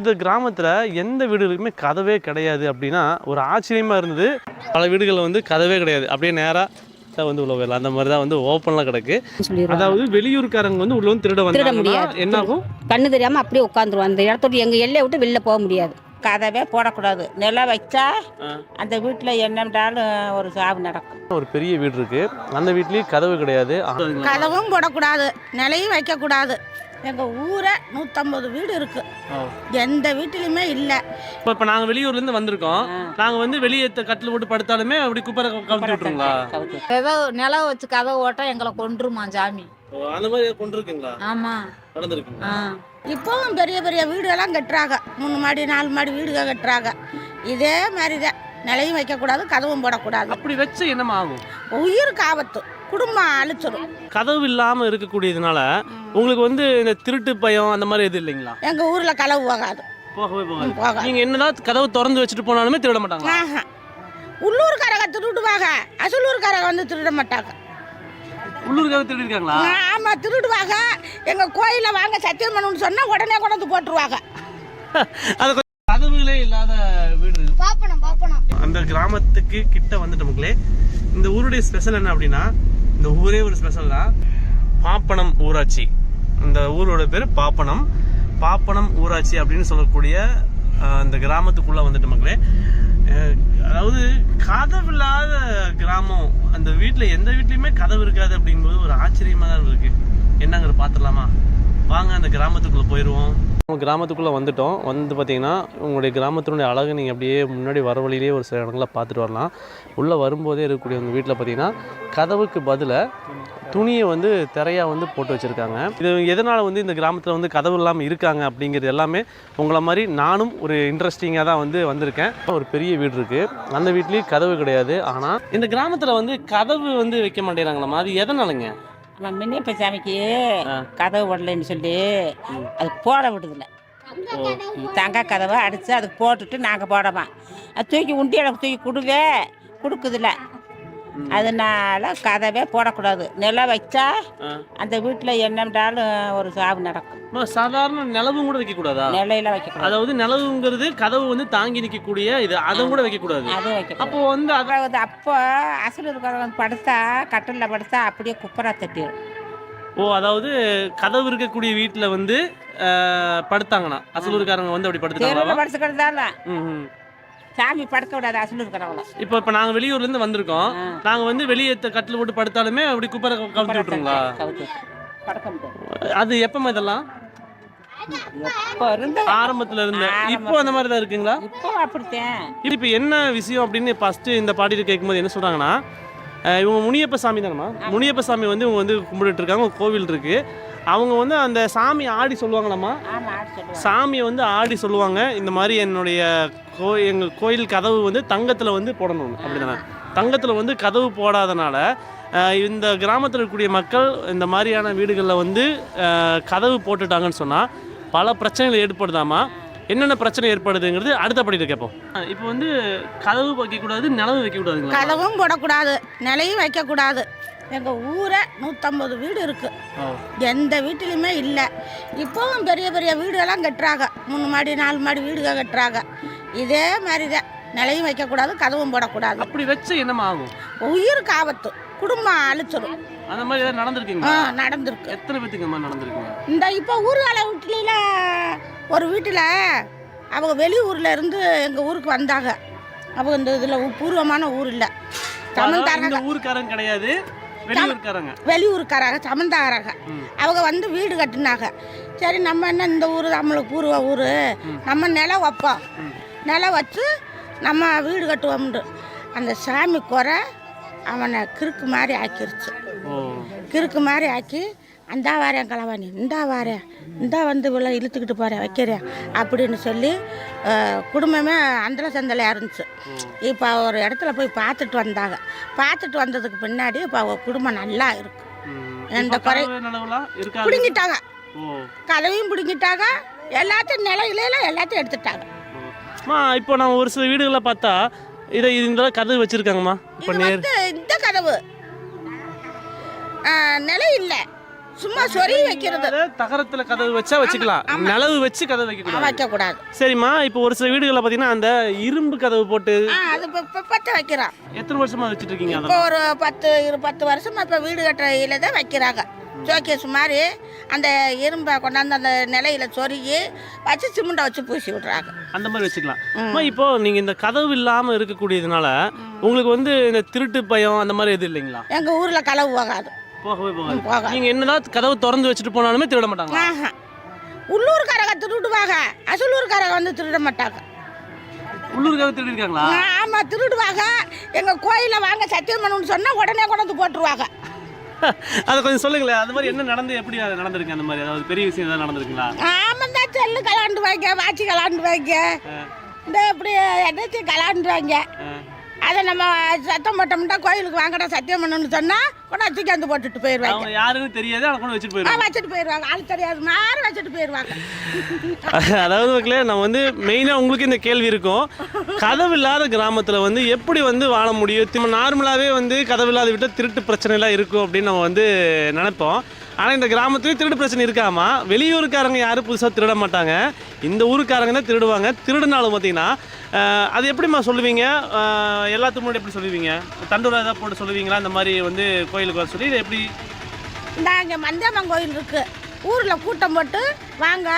இந்த கிராமத்தில் எந்த வீடுகளுக்குமே கதவே கிடையாது அப்படின்னா ஒரு ஆச்சரியமாக இருந்தது. பல வீடுகளில் வந்து கதவே கிடையாது, அப்படியே நேராக வந்து உள்ள போயிடலாம். அந்த மாதிரி தான் வந்து ஓப்பன்லாம் கிடக்கு. அதாவது வெளியூருக்காரங்க வந்து உள்ள வந்து திருட முடியாது, என்ன ஆகும் கண்ணு தெரியாமல் அப்படியே உட்காந்துருவோம். அந்த இடத்தோட எங்கள் எல்லையை விட்டு வெளில போக முடியாது. கதவே போடக்கூடாது. நிலம் வச்சா அந்த வீட்டில் என்னம்டாலும் ஒரு சாவு நடக்கும். ஒரு பெரிய வீடு இருக்கு, அந்த வீட்லேயும் கதவு கிடையாது. கதவும் போடக்கூடாது, நிலையும் வைக்கக்கூடாது. எங்கள் ஊரை 150 வீடு இருக்கு, எந்த வீட்டிலுமே இல்லை. இப்போ நாங்கள் வெளியூர்லேருந்து வந்திருக்கோம். நாங்கள் வந்து வெளியே கட்டில் போட்டு படுத்தாலுமே அப்படி குப்பரை கவுத்தி விட்டுருங்களா? ஏதோ நிலம் வச்சு கதவு ஓட்ட எங்களை கொண்டுருமா சாமி. அந்த மாதிரி கொண்டு இருக்குங்களா? ஆமா, நடந்திருக்குங்களா? இப்போவும் பெரிய பெரிய வீடுகள்லாம் கட்டுறாங்க, 3 மாடி 4 மாடி வீடுகள் கட்டுறாங்க. இதே மாதிரி தான், நிலையும் வைக்கக்கூடாது, கதவும் போடக்கூடாது. அப்படி வச்சு என்னமா ஆகும்? உயிருக்கு ஆபத்து, குடும்பம் அழிச்சிடும். கதவு இல்லாமல் இருக்கக்கூடியதுனால உங்களுக்கு வந்து இந்த திருட்டு பயம் அந்த மாதிரி எதுவும் இல்லைங்களா? எங்கள் ஊரில் களவு போகாது, போகவே போகாது. நீங்கள் என்னதான் கதவு திறந்து வச்சுட்டு போனாலுமே திருட மாட்டாங்க. உள்ளூர்காரங்க திருடுவாங்க, அசலூர்காரங்க வந்து திருட மாட்டாங்க. உள்ளூர்காக திருடிருக்காங்களா? ஆமா, திருடுவாங்க. எங்க கோயில வாங்க சத்தியம் பண்ணணும்னு சொன்னா உடனே கொண்டு போட்டுருவாங்க. அது கதவுகளே இல்லாத வீடு. அந்த கிராமத்துக்கு கிட்ட வந்துட்டு மக்களே, இந்த ஊருடைய ஸ்பெஷல் என்ன அப்படின்னா, இந்த ஊரே ஒரு ஸ்பெஷல் தான். பாப்பனம் ஊராட்சி, இந்த ஊரோட பேர் பாப்பனம் ஊராட்சி அப்படின்னு சொல்லக்கூடிய அந்த கிராமத்துக்குள்ள வந்துட்டு மக்களே, அதாவது கதவு இல்லாத கிராமம். அந்த வீட்டில் எந்த வீட்லையுமே கதவு இருக்காது அப்படிங்கும்போது ஒரு ஆச்சரியமாக தான் இருக்கு. என்னங்கிற பார்த்துடலாமா? வாங்க அந்த கிராமத்துக்குள்ளே போயிடுவோம். கிராமத்துக்குள்ளே வந்துட்டோம். வந்து பார்த்தீங்கன்னா உங்களுடைய கிராமத்தினுடைய அழகு நீங்கள் அப்படியே முன்னாடி வர வழியிலே ஒரு சில இடங்களை பார்த்துட்டு வரலாம். உள்ளே வரும்போதே இருக்கக்கூடிய உங்கள் வீட்டில் பார்த்தீங்கன்னா கதவுக்கு பதிலாக துணியை வந்து திரையாக வந்து போட்டு வச்சுருக்காங்க. இது எதனால் வந்து இந்த கிராமத்தில் வந்து கதவு இல்லாமல் இருக்காங்க அப்படிங்கிறது எல்லாமே உங்களை மாதிரி நானும் ஒரு இன்ட்ரெஸ்டிங்காக தான் வந்து வந்திருக்கேன். ஒரு பெரிய வீடு இருக்குது, அந்த வீட்லேயும் கதவு கிடையாது. ஆனால் இந்த கிராமத்தில் வந்து கதவு வந்து வைக்க மாட்டேங்கிறாங்களாம்மா, அது எதனாலங்க? மின்னியப்ப சாமிக்கு கதவு போடலன்னு சொல்லி அது போட விடுதில்ல. தங்க கதவை அடித்து அதுக்கு போட்டுட்டு நாங்கள் போடமா, அது தூக்கி உண்டியில் தூக்கி கொடுக்குதில்ல. அதனால கதவே போடக்கூடாது. நிலம் வச்சா அந்த வீட்டில் என்னம்டாலும் ஒரு சாவு நடக்கும். சாதாரண நிலவும் கூட வைக்கக்கூடாதா? நிலையில வைக்கக்கூடாது. அதாவது நிலவுங்கிறது கதவு வந்து தாங்கி நிற்கக்கூடிய இது, அதுவும் கூட வைக்கக்கூடாது. அதுவும் வைக்க அப்போ வந்து அதாவது அப்போ அசல் இருக்கிறவங்க படுத்தா, கட்டிலில் படுத்தா அப்படியே குப்பரா தட்டிடும். ஓ, அதாவது கதவு இருக்கக்கூடிய வீட்டில் வந்து படுத்தாங்கன்னா அசலூர்காரங்க வந்து அப்படி படுத்துட்டாங்களா? படுத்துக்கிறதால சாமி படுக்க விடாது அசல் இருக்கிறவங்கள. இப்போ நாங்கள் வெளியூர்லேருந்து வந்திருக்கோம். நாங்கள் வந்து வெளியே கட்டில் போட்டு படுத்தாலுமே அப்படி குப்பரை கவுத்தி விட்டுருங்களா? படுக்க முடியாது. அது எப்போ இதெல்லாம் ஆரம்பத்துல இருந்து இப்போ அந்த மாதிரி தான் இருக்குங்களா? இப்போ அப்படித்தான். இப்போ என்ன விஷயம் அப்படின்னு ஃபர்ஸ்ட் இந்த பாட்டிட்டு கேட்கும்போது என்ன சொல்றாங்கன்னா, இவங்க முனியப்ப சாமி தானம்மா, முனியப்ப சாமி வந்து இவங்க வந்து கும்பிட்டுட்டு இருக்காங்க. கோவில் இருக்கு, அவங்க வந்து அந்த சாமி ஆடி சொல்லுவாங்களாம்மா. சாமியை வந்து ஆடி சொல்லுவாங்க, இந்த மாதிரி என்னுடைய எங்கள் கோயில் கதவு வந்து தங்கத்தில் வந்து போடணும் அப்படிதானே. தங்கத்தில் வந்து கதவு போடாதனால இந்த கிராமத்தில் இருக்கக்கூடிய மக்கள் இந்த மாதிரியான வீடுகளில் வந்து கதவு போட்டுட்டாங்கன்னு சொன்னால் பல பிரச்சனைகள் ஏற்படுதாமா. என்னென்ன பிரச்சனை ஏற்படுதுங்கிறது அடுத்த படியில் கேட்போம். இப்போ வந்து கதவு வைக்கக்கூடாது, நிலவு வைக்கக்கூடாது, கதவும் போடக்கூடாது, நிலையும் வைக்கக்கூடாது. எங்கள் ஊரை 150 வீடு இருக்கு, எந்த வீட்டிலுமே இல்லை. இப்போவும் பெரிய பெரிய வீடுகள்லாம் கட்டுறாங்க, 3 மாடி 4 மாடி வீடுகள் கட்டுறாங்க. இதே மாதிரி தான், நிலையும் வைக்கக்கூடாது, கதவும் போடக்கூடாது. அப்படி வச்சு என்னமா ஆகும்? உயிருக்கு ஆபத்து, குடும்பம் அழிச்சிடும். அந்த மாதிரி ஏதாவது நடந்திருக்குங்களா? நடந்திருக்கு. எத்தனை பேத்துக்கு நடந்திருக்குங்க? இந்த இப்போ ஊர்கால வீட்டில ஒரு வீட்டில் அவங்க வெளியூரில் இருந்து எங்கள் ஊருக்கு வந்தாங்க. அவங்க இந்த இதில் பூர்வமான ஊர் இல்லை, சமந்தாரங்க ஊருக்காரங்க கிடையாது, வெளியூருக்காரங்க சமந்தாரங்க. அவங்க வந்து வீடு கட்டினாங்க. சரி, நம்ம என்ன இந்த ஊர் நம்மளுக்கு பூர்வ ஊர், நம்ம நிலம் வைப்போம், நிலம் வச்சு நம்ம வீடு கட்டுவோம்னு அந்த சாமி குறை அவனை கிறுக்கு மாதிரி ஆக்கிருச்சு. கிறுக்கு மாதிரி ஆக்கி, அந்தா வாரேன் கலவாணி, இந்தா வாரேன், இந்தா வந்து இவ்வளோ இழுத்துக்கிட்டு போகிறேன் வைக்கிறேன் அப்படின்னு சொல்லி குடும்பமே அந்தல சந்தலையாக இருந்துச்சு. இப்போ ஒரு இடத்துல போய் பார்த்துட்டு வந்தாங்க. பார்த்துட்டு வந்ததுக்கு பின்னாடி இப்போ அவங்க குடும்பம் நல்லா இருக்கு. எந்த குறை பிடுங்கிட்டாங்க, கதவையும் பிடுங்கிட்டாங்க, எல்லாத்தையும் நிலையில எல்லாத்தையும் எடுத்துட்டாங்க. இப்போ நான் ஒரு சில வீடுகளை பார்த்தா இதை இந்த கதவு வச்சிருக்காங்கம்மா. இப்போ இந்த கதவு நிலை இல்லை, சும்மா சொறி வைக்கிறது. தகரத்துல கதவு வச்சா வச்சுக்கலாம், நிலவு வச்சு கதவு வைக்க கூடாது. சரிம்மா, இப்போ ஒரு சில வீடுகளில் பார்த்தீங்கன்னா அந்த இரும்பு கதவு போட்டு அது பற்ற வைக்கிறோம். எத்தனை வருஷமா வச்சுட்டு இருக்கீங்க? இப்போ ஒரு 10 வருஷமா இப்போ வீடு கட்டுறையில தான் வைக்கிறாங்க. ஷோகேஸ் மாதிரி அந்த இரும்பை கொண்டாந்து அந்த நிலையில சொருகி வச்சு சிமெண்ட்டை வச்சு பூசி விட்றாங்க. அந்த மாதிரி வச்சுக்கலாம். இப்போ நீங்க இந்த கதவு இல்லாம இருக்கக்கூடியதுனால உங்களுக்கு வந்து இந்த திருட்டு பயம் அந்த மாதிரி எதுவும் இல்லைங்களா? எங்க ஊர்ல களவு போகாது. போகவே போகாது. நீங்க என்னதான் கதவு திறந்து வச்சுட்டு போனாலுமே திருட மாட்டாங்க. உள்ளூர்காரங்க திருடுவாங்க, அசலூர்காரங்க வந்து திருட மாட்டாங்க. உள்ளூர்காரங்க திருடிருக்காங்களா? ஆமா, திருடுவாங்க. எங்க கோயில வாங்க சத்தியம் பண்ணணும்னு சொன்னா உடனே கொண்டு போட்டுருவாங்க. அதை கொஞ்சம் சொல்லுங்களேன். அது மாதிரி என்ன நடந்து, எப்படி நடந்திருக்கு? அந்த மாதிரி ஏதாவது பெரிய விஷயம் ஏதாவது நடந்திருக்குங்களா? ஆமாம் தான், செல்லு கலாண்டுவாங்க, வாட்சி கலாண்டுவாங்க, இந்த இப்படி என்னத்தையும் கலாண்டுவாங்க. அதை நம்ம சத்தம் போட்டோம்னா கோயிலுக்கு வாங்கடா சத்தியம் பண்ணணும்னு சொன்னால் கொண்டா தூக்கி வந்து போட்டுட்டு போயிடுவாங்க. யாருன்னு தெரியாது, அதை கொண்டு வச்சுட்டு போயிடுவாங்க. வச்சுட்டு போயிடுவாங்க. ஆள் தெரியாது மாறு வச்சுட்டு போயிடுவாங்க. அதாவது மக்களே, நம்ம வந்து மெயினாக உங்களுக்கு இந்த கேள்வி இருக்கும், கதவு இல்லாத கிராமத்தில் வந்து எப்படி வந்து வாழ முடியும்? நார்மலாகவே வந்து கதவு இல்லாத விட்டால் திருட்டு பிரச்சனைலாம் இருக்கும் அப்படின்னு நம்ம வந்து நினைப்போம். ஆனால் இந்த கிராமத்துலேயும் திருட்டு பிரச்சனை இருக்காமா. வெளியூருக்காரங்க யாரும் புதுசாக திருட மாட்டாங்க, இந்த ஊருக்காரங்க தான் திருடுவாங்க. திருடுனாலும் பார்த்தீங்கன்னா அது எப்படிம்மா சொல்லுவீங்க? எல்லாத்துக்கும் முன்னாடி எப்படி சொல்லுவீங்க? தண்டூரா ஏதாவது போட்டு சொல்லுவீங்களா இந்த மாதிரி வந்து கோயிலுக்கு வர சொல்லி? இது எப்படி? இங்கே மந்தியம்மன் கோயில் இருக்குது, ஊரில் கூட்டம் போட்டு வாங்க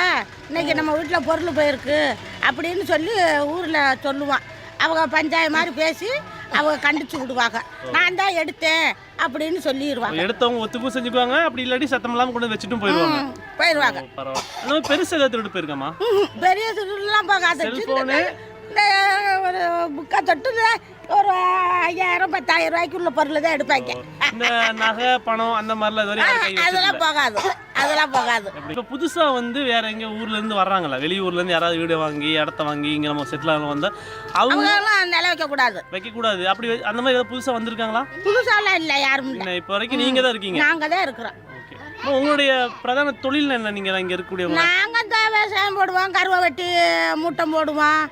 இன்னைக்கு நம்ம வீட்டில் பொருள் போயிருக்கு அப்படின்னு சொல்லி ஊரில் சொல்லுவான். அவங்க பஞ்சாயத்து மாதிரி பேசி அவங்க கண்டிச்சு விடுவாங்க. நான் தான் எடுத்தேன் அப்படின்னு சொல்லிடுவாங்க. எடுத்தவங்க ஒத்துக்கும் செஞ்சுக்குவாங்க, அப்படி இல்லாட்டி சத்தம் இல்லாமல் கொண்டு வச்சுட்டும் போயிடுவாங்க. பரவாயில்ல. பெருசு ஏதாவது திருடு போயிருக்காமா? பெரிய திருடுலாம் போகாது. இந்த ஒரு புக்கா தொட்டு ஒரு 5000 10,000 ரூபாய்க்குள்ள பொருள் தான் எடுப்பாங்க. இந்த நகை பணம் அந்த மாதிரிலாம் அதெல்லாம் போகாது, அதெல்லாம் போகாது. இப்போ புதுசாக வந்து வேற எங்க ஊர்ல இருந்து வர்றாங்களா? வெளியூர்ல யாராவது வீடு வாங்கி இடத்த வாங்கி இங்கே நம்ம செட்டில் ஆகலாம் வந்தால் அவங்களாம் நில வைக்கக்கூடாது. வைக்கக்கூடாது. அப்படி அந்த மாதிரி ஏதாவது புதுசாக வந்திருக்காங்களா? புதுசாலாம் இல்லை, யாரும் இல்லை. இப்போ வரைக்கும் நீங்கள் தான் இருக்கீங்க? நாங்கள் தான் இருக்கிறோம். உங்களுடைய பிரதான தொழில் என்ன? நீங்கள் இங்கே இருக்கக்கூடிய நாங்கள் தான் விவசாயம் போடுவோம், கருவை வெட்டி மூட்டம் போடுவோம்.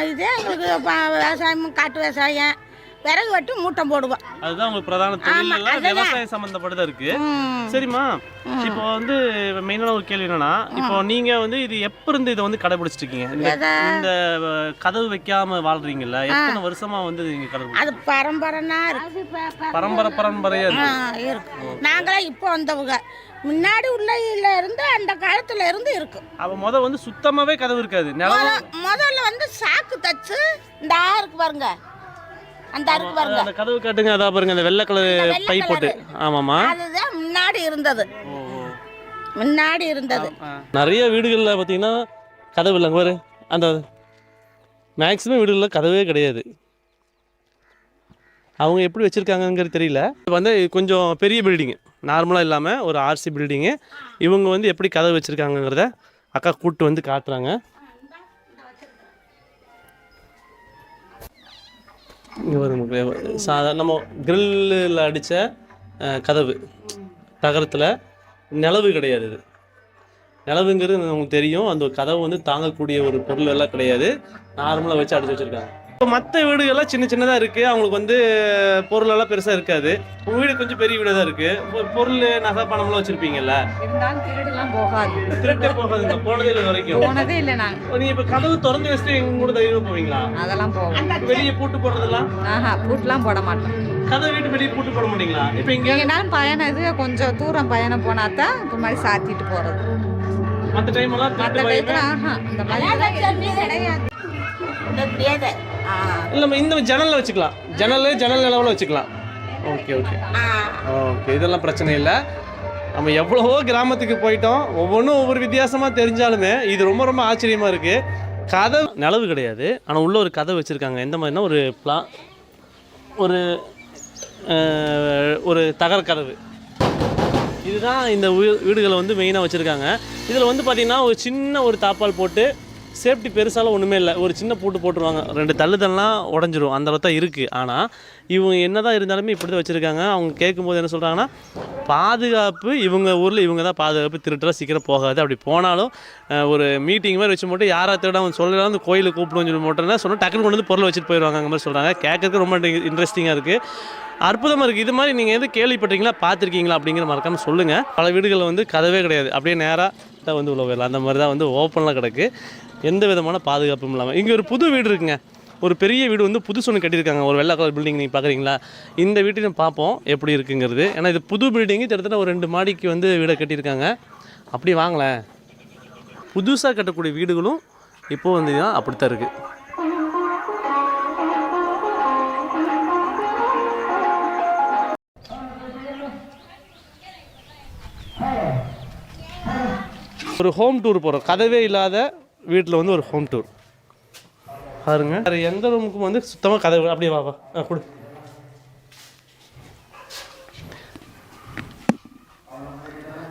இதே எங்களுக்கு விவசாயம், காட்டு விவசாயம், விறகு வெட்டி மூட்டம் போடுவோம். அதுதான் உங்களுக்கு பிரதான தொழில், விவசாயம் சம்பந்தப்பட்டதா இருக்கு. சரிம்மா, இப்போ வந்து மெயினான ஒரு கேள்வி என்னன்னா, இப்போ நீங்க வந்து இது எப்ப இருந்து இதை வந்து கடைபிடிச்சிட்டு இருக்கீங்க? இந்த கதவு வைக்காம வாழ்றீங்கல்ல, எத்தனை வருஷமா வந்து நீங்க கடைபிடிச்சு? அது பரம்பரைனா இருக்கு, பரம்பரையா இருக்கு. நாங்களே இப்போ வந்தவங்க, முன்னாடி உள்ள இருந்து அந்த காலத்துல இருந்து இருக்கு. அவ வந்து சுத்தமாவே கதவு இருக்காது. முதல்ல வந்து சாக்கு தச்சு இந்த இருக்கு பாருங்க, அந்த இருக்கு பாருங்க, அந்த கதவு காட்டுங்க, அதா பாருங்க, அந்த வெள்ளை கலர் பை போட்டு. ஆமாமா, அதுதான் முன்னாடி இருந்தது. முன்னாடி இருந்தது. நிறைய வீடுகளில் பார்த்தீங்கன்னா கதவு இல்லைங்க பாரு. அந்த மேக்ஸிமம் வீடுகளில் கதவே கிடையாது. அவங்க எப்படி வச்சுருக்காங்கங்கிறது தெரியல. இப்போ வந்து கொஞ்சம் பெரிய பில்டிங்கு, நார்மலாக இல்லாமல் ஒரு ஆர்சி பில்டிங்கு. இவங்க வந்து எப்படி கதவு வச்சுருக்காங்கங்கிறத அக்கா கூப்பிட்டு வந்து காட்டுறாங்க. இங்கே வருங்க, சாதாரண நம்ம கிரில்லில் அடித்த கதவு, தகரத்தில் நிலவு கிடையாது. இது நிலவுங்கிறது நமக்கு தெரியும். அந்த கதவு வந்து தாங்கக்கூடிய ஒரு பொருள் எல்லாம் கிடையாது, நார்மலாக வச்சு அடிச்சு வச்சுருக்காங்க. இப்போ மற்ற வீடுகள்லாம் சின்ன சின்னதாக இருக்குது, அவங்களுக்கு வந்து பொருளெல்லாம் பெருசாக இருக்காது. உங்கள் வீடு கொஞ்சம் பெரிய வீடாக தான் இருக்குது. பொருள் நகை பணம்லாம் வச்சுருப்பீங்கல்ல, திருடுலாம் போகாது. திருட்டே போகாதுங்க, போனதே இல்லை வரைக்கும். போனதே இல்லை. நாங்கள் நீங்கள் இப்போ கதவு திறந்து வச்சுட்டு எங்க கூட தைரியமாக போவீங்களா? அதெல்லாம் போவோம். வெளியே பூட்டு போடுறதெல்லாம்? பூட்டுலாம் போட மாட்டோம். கதவு வீட்டு வெளியே பூட்டு போட மாட்டீங்களா? இப்போ இங்கே எங்கேனாலும் பயணம், இது கொஞ்சம் தூரம் பயணம் போனால் தான் இப்போ மாதிரி சாத்திட்டு போகிறது. மற்ற டைம்லாம் மற்ற டைத்தில் இந்த மாதிரி கிடையாது. இல்லை, இந்த ஜன்னலில் வச்சுக்கலாம், ஜன்னல் நிலவில் வச்சுக்கலாம். ஓகே ஓகே ஓகே, இதெல்லாம் பிரச்சனை இல்லை. நம்ம எவ்வளவோ கிராமத்துக்கு போயிட்டோம், ஒவ்வொன்றும் ஒவ்வொரு வித்தியாசமாக தெரிஞ்சாலுமே இது ரொம்ப ரொம்ப ஆச்சரியமாக இருக்குது. கதவு நிலவு கிடையாது, ஆனால் உள்ள ஒரு கதவு வச்சுருக்காங்க. எந்த மாதிரினா ஒரு தகர கதவு. இதுதான் இந்த வீடுகளை வந்து மெயினாக வச்சுருக்காங்க. இதில் வந்து பார்த்திங்கன்னா ஒரு சின்ன ஒரு தாப்பால் போட்டு, சேஃப்டி பெருசாலும் ஒன்றுமே இல்லை, ஒரு சின்ன பூட்டு போட்டுருவாங்க. 2 தள்ளுதல்லாம் உடஞ்சிரும், அந்த அளவு தான் இருக்குது. ஆனால் இவங்க என்ன தான் இருந்தாலுமே இப்படி தான் வச்சுருக்காங்க. அவங்க கேட்கும்போது என்ன சொல்கிறாங்கன்னா, பாதுகாப்பு இவங்க ஊரில் இவங்க தான் பாதுகாப்பு, திருட்டுலாம் சீக்கிரம் போகாது. அப்படி போனாலும் ஒரு மீட்டிங் மாதிரி வச்சு மட்டும் யாரா திருட அவன் சொல்லலாம் அந்த கோயிலுக்கு கூப்பிடுன்னு சொல்லி மட்டும்னா சொன்னால் டக்குனு கொண்டு வந்து பொருளை வச்சுட்டு போயிடுவாங்க. அந்த மாதிரி சொல்கிறாங்க. கேட்கறதுக்கு ரொம்ப இன்ட்ரெஸ்டிங்காக இருக்குது, அற்புதமாக இருக்குது. இது மாதிரி நீங்கள் எது கேள்விப்பட்டீங்களா, பார்த்துருக்கீங்களா அப்படிங்கிற மறக்காமல் சொல்லுங்கள். பல வீடுகளில் வந்து கதவே கிடையாது, அப்படியே நேராக தான் வந்து உள்ள போயிடலாம். அந்த மாதிரி தான் வந்து ஓப்பன்லாம் கிடக்கு, எந்த விதமான பாதுகாப்பும் இல்லாமல். இங்கே ஒரு புது வீடு இருக்குங்க, ஒரு பெரிய வீடு வந்து புதுசு ஒன்று கட்டியிருக்காங்க, ஒரு வெள்ளை கலர் பில்டிங். நீங்கள் பார்க்குறீங்களா? இந்த வீட்டையும் பார்ப்போம் எப்படி இருக்குங்கிறது. ஏன்னா இது புது பில்டிங்கு, கிட்டத்தட்ட ஒரு 2 மாடிக்கு வந்து வீடை கட்டியிருக்காங்க. அப்படி வாங்கலேன், புதுசாக கட்டக்கூடிய வீடுகளும் இப்போது வந்து தான் அப்படித்தான் இருக்குது. ஒரு ஹோம் டூர் போகிறோம், கதவே இல்லாத வீட்டில் வந்து ஒரு ஹோம் டூர் பாருங்க. வேறு எந்த ரூமுக்கும் வந்து சுத்தமாக கதவு அப்படியே வாவா கொடு.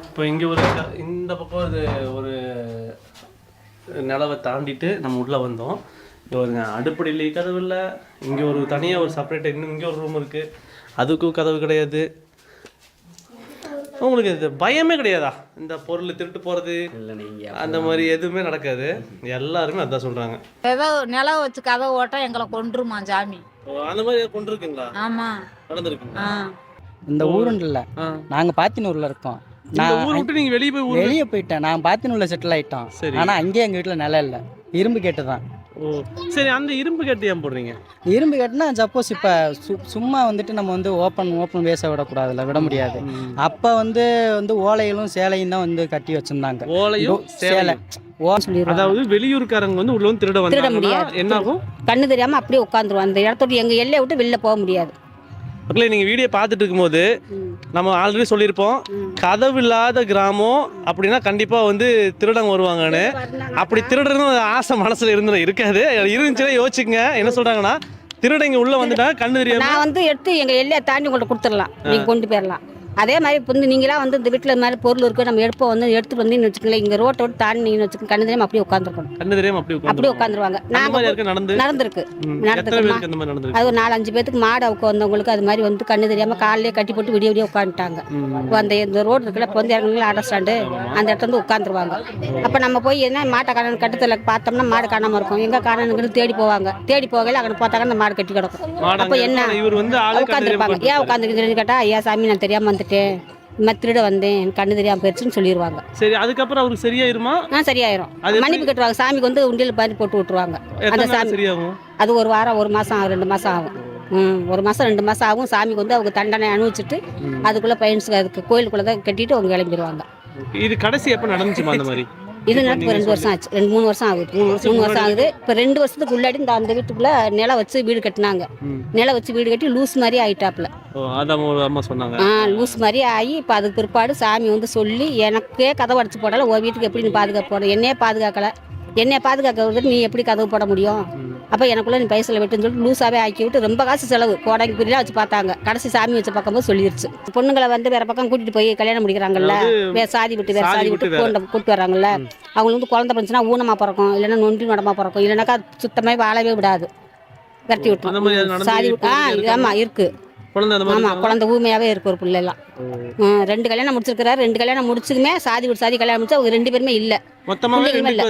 இப்போ இங்கே ஒரு இந்த பக்கம் இது ஒரு நிலவை தாண்டிட்டு நம்ம உள்ளே வந்தோம். இங்கே வருங்க, அடுப்படியிலே கதவு இல்லை. இங்கே ஒரு தனியாக ஒரு செப்பரேட் இன்னும் இங்கே ஒரு ரூம் இருக்குது, அதுக்கும் கதவு கிடையாது. உங்களுக்கு இது பயமே கிடையாதா? இந்த பொருள் திருட்டு போகிறது அந்த மாதிரி எதுவுமே நடக்காது, எல்லாருமே அதான் சொல்கிறாங்க. ஏதோ நிலம் வச்சு கதவு ஓட்ட எங்களை கொண்டுருமா சாமி. அந்த மாதிரி கொண்டு இருக்குங்களா? ஆமா நடந்திருக்குங்களா? இந்த ஊருல நாங்க பாத்தினூர்ல இருக்கோம். நான் ஊர் விட்டு நீங்க வெளியே போயிட்டேன். நான் பாத்தினூர்ல செட்டில் ஆயிட்டோம். ஆனா அங்கேயே எங்க வீட்டுல நிலம் இல்லை, இரும்பு கேட்டுதான். ஓ சரி, அந்த இரும்பு கேட்டு ஏன் போடுறீங்க? இரும்பு கேட்டுனா சப்போஸ் இப்போ சும்மா வந்துட்டு நம்ம வந்து ஓப்பன் வேஸை விடக்கூடாதுல்ல, விட முடியாது. அப்போ வந்து ஓலைகளும் சேலையும் தான் வந்து கட்டி வச்சிருந்தாங்க. ஓலையும் சேலை. அதாவது வெளியூர்காரங்க வந்து உள்ள வந்து திருட முடியாது. என்ன ஆகும்? கண்ணு தெரியாம அப்படியே உட்காந்துருவோம். அந்த இடத்தோட எங்க எல்லையை விட்டு வெளில போக முடியாது. மக்களே, நீங்கள் வீடியோ பார்த்துட்டு இருக்கும்போது நம்ம ஆல்ரெடி சொல்லியிருப்போம், கதவு இல்லாத கிராமம் அப்படின்னா கண்டிப்பாக வந்து திருடங்க வருவாங்கன்னு. அப்படி திருடுறதும் ஆசை மனசில் இருக்காது. இருந்துச்சுன்னா யோசிச்சுங்க. என்ன சொல்கிறாங்கன்னா, திருடங்க உள்ளே வந்துட்டாங்க, கண்ணு தெரியாம நான் வந்து எடுத்து எங்கள் எல்லையை தாண்டி உங்கள்கிட்ட கொடுத்துடலாம், நீங்கள் கொண்டு போயிடலாம். அதே மாதிரி இப்போ வந்து நீங்களாம் வந்து இந்த வீட்டில் மாதிரி பொருள் இருக்குது, நம்ம எடுப்போம் வந்து எடுத்துகிட்டு வந்து வச்சுக்கலாம். இங்கே ரோட்டை விட்டு தாண்டினீங்கன்னு வச்சுக்கோங்க, கண்ணு தெரியாமல் அப்படியே உட்காந்துருக்கணும். கண்ணு தெரியாமல் அப்படியே உட்காந்துருவாங்க. நடந்திருக்கு. அது ஒரு 4-5 பேத்துக்கு மாடு அவுக்க வந்தவங்களுக்கு அது மாதிரி வந்து கண்ணு தெரியாமல் காலையிலே கட்டி போட்டு விடிய உட்காந்துட்டாங்க. அந்த இந்த ரோடு இருக்குல்ல, இப்போ வந்து இறங்குங்களா ஆட்டோ ஸ்டாண்டு, அந்த இடத்துல வந்து உட்காந்துருவாங்க. அப்போ நம்ம போய் என்ன மாட்டை காணணும் கட்டத்தில் பார்த்தோம்னா மாடு காணாமல் இருக்கும். எங்கே காணணுங்கன்னு தேடி போவாங்க. தேடி போகல அங்கே பார்த்தாங்க அந்த மாடு கட்டி கிடக்கும். அப்போ என்ன உட்காந்துருப்பாங்க. ஏன் உட்காந்துருக்குன்னு கேட்டால், ஐயா சாமி நான் தெரியாமல் வந்துட்டேன், திருட வந்தேன், கண்ணு தெரியாம போயிடுச்சுன்னு சொல்லிடுவாங்க. சரி, அதுக்கப்புறம் அவருக்கு சரியாயிருமா? சரியாயிரும். மன்னிப்பு கட்டுவாங்க. சாமிக்கு வந்து உண்டியல் பாதி போட்டு விட்டுருவாங்க. அந்த சாமி சரியாகும். அது 1 வாரம் 1 மாசம் 2 மாசம் ஆகும். 1 மாசம் 2 மாசம் ஆகும். சாமிக்கு வந்து அவங்க தண்டனை அனுபவிச்சுட்டு அதுக்குள்ள பயன்ஸ் அதுக்கு கோயிலுக்குள்ள தான் கட்டிட்டு அவங்க கிளம்பிடுவாங்க. இது கடைசி எப்ப நடந்துச்சுமா அந்த மாதிரி? இது நடந்து 2 வருஷம் ஆச்சு. 3 வருஷம் ஆகுது. 3 வருஷம் ஆகுது. இப்போ 2 வருஷத்துக்கு உள்ளாடி அந்த வீட்டுக்குள்ள நிலம் வச்சு வீடு கட்டினாங்க. நிலம் வச்சு வீடு கட்டி லூஸ் மாதிரி ஆயிட்டாப்புல. லூஸ் மாதிரி ஆகி இப்போ அதுக்கு பிற்பாடு சாமி வந்து சொல்லி, எனக்கே கதவு அடிச்சு போடல, ஒரு வீட்டுக்கு எப்படி நீ பாதுகாப்பு போட, என்னையே பாதுகாக்கல, என்னைய பாதுகாக்க நீ எப்படி கதவு போட முடியும்? அப்போ எனக்குள்ள நீ பைசல வெட்டுன்னு சொல்லிட்டு லூஸாகவே ஆக்கி விட்டு ரொம்ப காசு செலவு கோடாங்கி குறிலாம் வச்சு பார்த்தாங்க. கடைசி சாமி வச்சு பார்க்கும்போது சொல்லிடுச்சு. பொண்ணுங்களை வந்து வேற பக்கம் கூட்டிட்டு போய் கல்யாணம் முடிக்கிறாங்கல்ல, வேற சாதி விட்டு கூட்டு வர்றாங்கல்ல, அவங்களுக்கு வந்து குழந்தை பிறந்துச்சுன்னா ஊனமா பிறக்கும், இல்லைன்னா நொண்டி நொடமா பிறக்கும், இல்லைனாக்கா சுத்தமாக வாழவே விடாது, விரட்டி விட்டு சாதி. ஆமா இருக்கு. ஆமா, குழந்தை ஊமையாவே இருக்கு ஒரு பிள்ளைலாம். 2 கல்யாணம் முடிச்சிருக்கிறாரு. 2 கல்யாணம் முடிச்சதுமே சாதி கல்யாணம் முடிச்சு அவங்க 2 பேருமே இல்ல.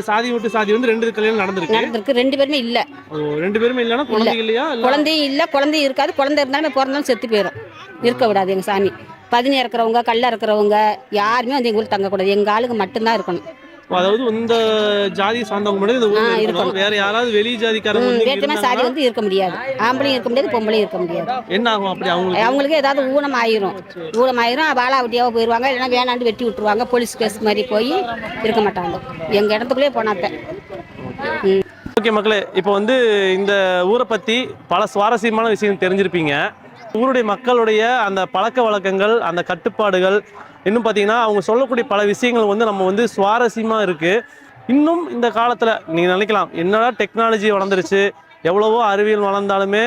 சாதி வந்து 2 கல்யாணம் நடந்திருக்கு. 2 பேருமே இல்ல. 2 பேருமே இல்லனா குழந்தை இல்லையா? குழந்தையும் இல்ல, குழந்தையும் இருக்காது. குழந்தை இருந்தாலும் பிறந்தாலும் செத்து போயிடும். இருக்க விடாது எங்க சாமி. பதினி இருக்கிறவங்க, கல்ல இருக்கிறவங்க யாருமே வந்து எங்க ஊர் தங்கக்கூடாது. எங்க ஆளுங்க மட்டும்தான் இருக்கணும். அதாவது இந்த ஜாதி சார்ந்தவங்க மட்டும் இந்த ஊர்ல இருக்கணும். வேற யாராவது வெளி ஜாதிக்காரங்க வந்து வேற்றுமை சாதி வந்து இருக்க முடியாது. ஆம்பளையும் இருக்க முடியாது, பொம்பளையும் இருக்க முடியாது. என்ன ஆகும் அப்படி? அவங்களுக்கு ஏதாவது ஊனம் ஆயிரும். வாழா வெட்டியாவோ போயிடுவாங்க, இல்லைன்னா வேணாண்டு வெட்டி விட்டுருவாங்க. போலீஸ் கேஸ் மாதிரி போய் இருக்க மாட்டாங்க. எங்க இடத்துக்குள்ளே போனாத்த. ஓகே மக்களே, இப்போ வந்து இந்த ஊரை பத்தி பல சுவாரஸ்யமான விஷயம் தெரிஞ்சிருப்பீங்க. ஊருடைய மக்களுடைய அந்த பழக்க வழக்கங்கள், அந்த கட்டுப்பாடுகள், இன்னும் பார்த்தீங்கன்னா அவங்க சொல்லக்கூடிய பல விஷயங்கள் வந்து நம்ம வந்து சுவாரஸ்யமாக இருக்குது. இன்னும் இந்த காலத்தில் நீங்கள் நினைக்கலாம், என்னடா டெக்னாலஜி வளர்ந்துருச்சு, எவ்வளவோ அறிவியல் வளர்ந்தாலுமே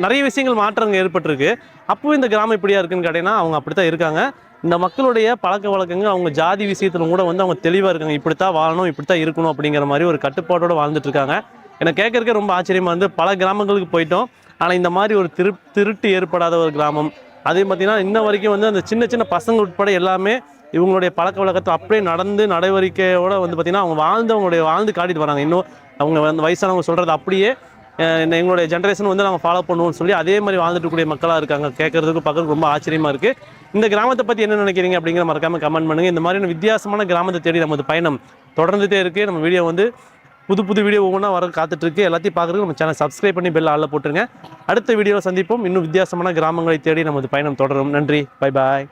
நிறைய விஷயங்கள் மாற்றங்கள் ஏற்பட்டிருக்கு. அப்போவும் இந்த கிராமம் இப்படியா இருக்குன்னு கேட்டிங்கன்னா அவங்க அப்படி தான் இருக்காங்க. இந்த மக்களுடைய பழக்க வழக்கங்கள், அவங்க ஜாதி விஷயத்தில் கூட வந்து அவங்க தெளிவாக இருக்காங்க. இப்படித்தான் வாழணும், இப்படித்தான் இருக்கணும் அப்படிங்கிற மாதிரி ஒரு கட்டுப்பாட்டோடு வாழ்ந்துட்டு இருக்காங்க. எனக்கு கேட்கறதுக்கே ரொம்ப ஆச்சரியமாக வந்து பல கிராமங்களுக்கு போயிட்டோம். ஆனால் இந்த மாதிரி ஒரு திருட்டு ஏற்படாத ஒரு கிராமம், அதே பார்த்தீங்கன்னா இன்ன வரைக்கும் வந்து அந்த சின்ன சின்ன பசங்க உட்பட எல்லாமே இவங்களுடைய பழக்க வழக்கத்தை அப்படியே நடந்து நடவடிக்கையோட வந்து பார்த்திங்கன்னா அவங்க வாழ்ந்து காட்டிட்டு வராங்க. இன்னும் அவங்க வந்து வயசானவங்க சொல்கிறது அப்படியே எங்களுடைய ஜென்ரேஷன் வந்து நாங்கள் ஃபாலோ பண்ணுவோம்னு சொல்லி அதே மாதிரி வாழ்ந்துட்டு கூடிய மக்களாக இருக்காங்க. கேட்கறதுக்கு பார்க்கறதுக்கு ரொம்ப ஆச்சரியமாக இருக்குது. இந்த கிராமத்தை பற்றி என்ன நினைக்கிறீங்க அப்படிங்கிற மறக்காமல் கமெண்ட் பண்ணுங்கள். இந்த மாதிரியான வித்தியாசமான கிராமத்தை தேடி நமது பயணம் தொடர்ந்துகிட்டே இருக்குது. நம்ம வீடியோ வந்து புது வீடியோ ஒவ்வொன்றா வர காத்துட்ருக்கு. எல்லாத்தையும் பார்க்குறதுக்கு நம்ம சேனல் சப்ஸ்கிரைப் பண்ணி பெல் ஆளில் போட்டுருங்க. அடுத்த வீடியோவில் சந்திப்போம். இன்னும் வித்தியாசமான கிராமங்களை தேடி நமது பயணம் தொடரும். நன்றி, பை பாய்.